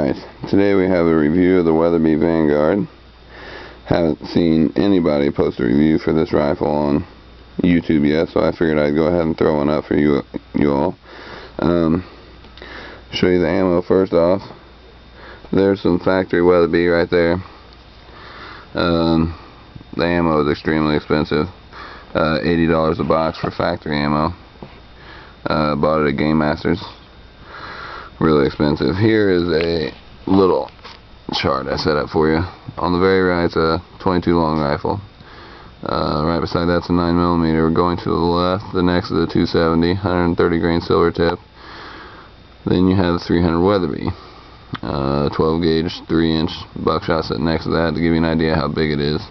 Alright, today we have a review of the Weatherby Vanguard. Haven't seen anybody post a review for this rifle on YouTube yet, so I figured I'd go ahead and throw one up for you all. Show you the ammo first off. There's some factory Weatherby right there. The ammo is extremely expensive. $80 a box for factory ammo. Bought it at Game Masters. Really expensive. Here is a little chart I set up for you. On the very right, it's a 22 long rifle. Right beside that's a 9mm. We're going to the left. The next is a 270, 130 grain silver tip. Then you have the 300 Weatherby, 12 gauge, 3-inch buckshot sitting next to that to give you an idea how big it is.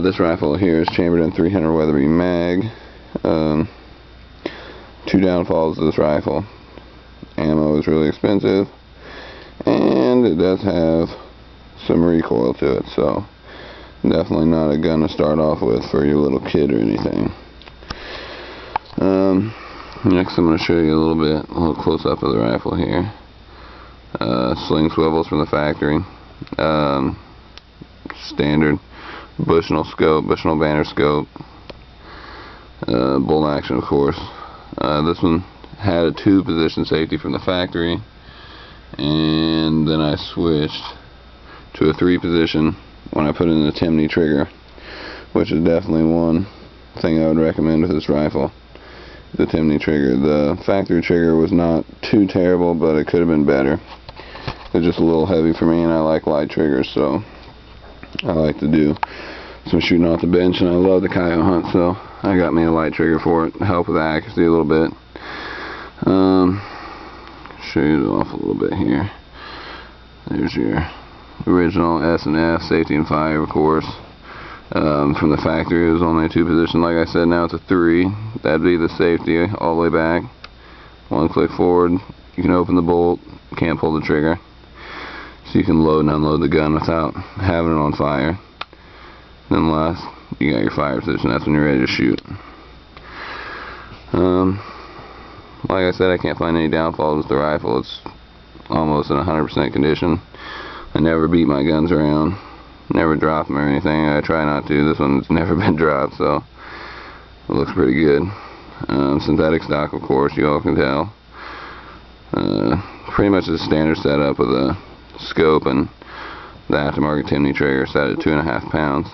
This rifle here is chambered in 300 Weatherby mag. Two downfalls of this rifle. Ammo is really expensive, and it does have some recoil to it, so definitely not a gun to start off with for your little kid or anything. Next I'm going to show you a little close-up of the rifle here. Sling swivels from the factory. Standard Bushnell scope, Bushnell banner scope. Bolt action, of course. This one had a 2-position safety from the factory, and then I switched to a 3-position when I put in the Timney trigger, which is definitely one thing I would recommend with this rifle. The Timney trigger. The factory trigger was not too terrible, but it could have been better. It's just a little heavy for me, and I like light triggers, so I like to do some shooting off the bench, and I love the coyote hunt, so I got me a light trigger for it to help with the accuracy a little bit. Show you off a little bit here. There's your original S&F, safety and fire, of course. From the factory it was only a 2-position. Like I said, now it's a 3. That'd be the safety all the way back. One click forward, you can open the bolt, can't pull the trigger. So you can load and unload the gun without having it on fire. Then last, you got your fire position. That's when you're ready to shoot. Like I said, I can't find any downfalls with the rifle. It's almost in 100% condition. I never beat my guns around, never drop them or anything. I try not to. This one's never been dropped, so it looks pretty good. Synthetic stock, of course, you all can tell. Pretty much a standard setup with a scope and the aftermarket Timney trigger set at 2.5 pounds.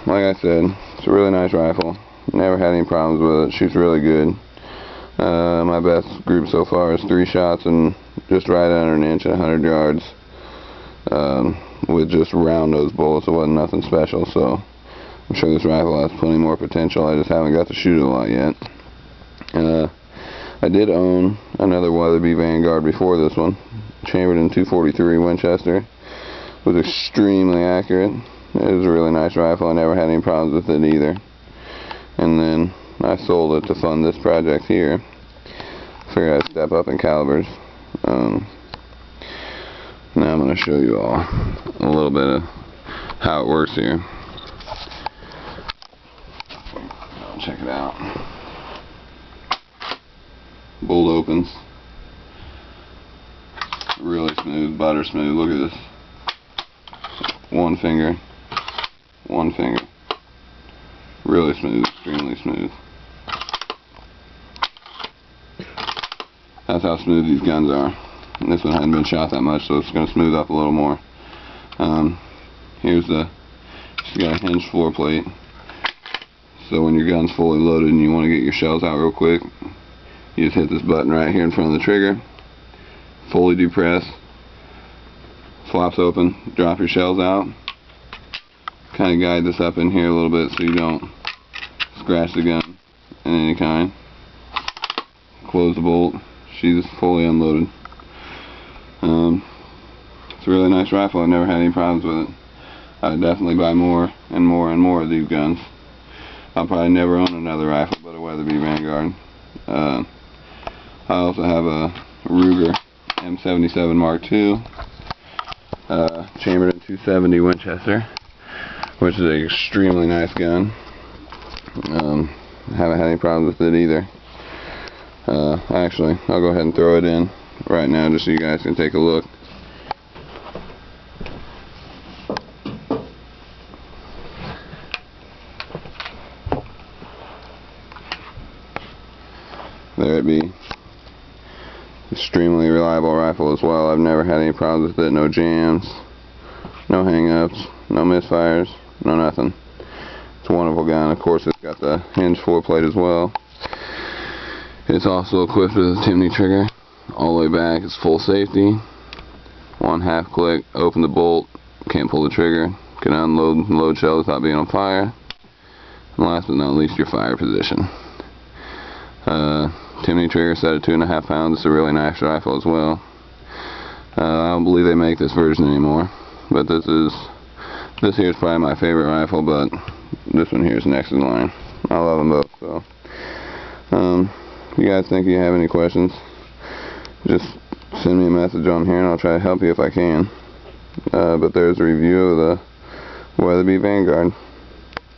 Like I said, it's a really nice rifle. Never had any problems with it. Shoots really good. My best group so far is 3 shots and just right under an inch at 100 yards. With just round nose bullets. It wasn't nothing special, so I'm sure this rifle has plenty more potential. I just haven't got to shoot it a lot yet. I did own another Weatherby Vanguard before this one, chambered in 243 Winchester. It was extremely accurate. It was a really nice rifle. I never had any problems with it either. And then I sold it to fund this project here. Figured I'd step up in calibers. Now I'm going to show you all a little bit of how it works here. Check it out. Bolt opens. Really smooth, butter smooth. Look at this. One finger. Really smooth, extremely smooth. That's how smooth these guns are. And this one hadn't been shot that much, so it's going to smooth up a little more. Here's she's got a hinged floor plate. So when your gun's fully loaded and you want to get your shells out real quick, you just hit this button right here in front of the trigger. Fully depress. Flops open. Drop your shells out. Kind of guide this up in here a little bit so you don't scratch the gun in any kind. Close the bolt. She's fully unloaded. It's a really nice rifle. I've never had any problems with it. I'd definitely buy more and more and more of these guns. I'll probably never own another rifle but a Weatherby Vanguard. I also have a Ruger M77 MKII, chambered in 270 Winchester, which is an extremely nice gun. Haven't had any problems with it either. Actually, I'll go ahead and throw it in right now just so you guys can take a look. There it be. Extremely reliable rifle as well. I've never had any problems with it. No jams, no hang-ups, no misfires, no nothing. It's a wonderful gun. Of course, it's got the hinge foreplate as well. It's also equipped with a chimney trigger. All the way back, it's full safety. One half click, open the bolt, can't pull the trigger, can unload and load shells without being on fire. And last but not least, your fire position. Chimney trigger set at 2.5 pounds. It's a really nice rifle as well. I don't believe they make this version anymore, but this here is probably my favorite rifle, but this one here is next in line. I love them both. So, if you guys think you have any questions, just send me a message on here and I'll try to help you if I can. But there's a review of the Weatherby Vanguard.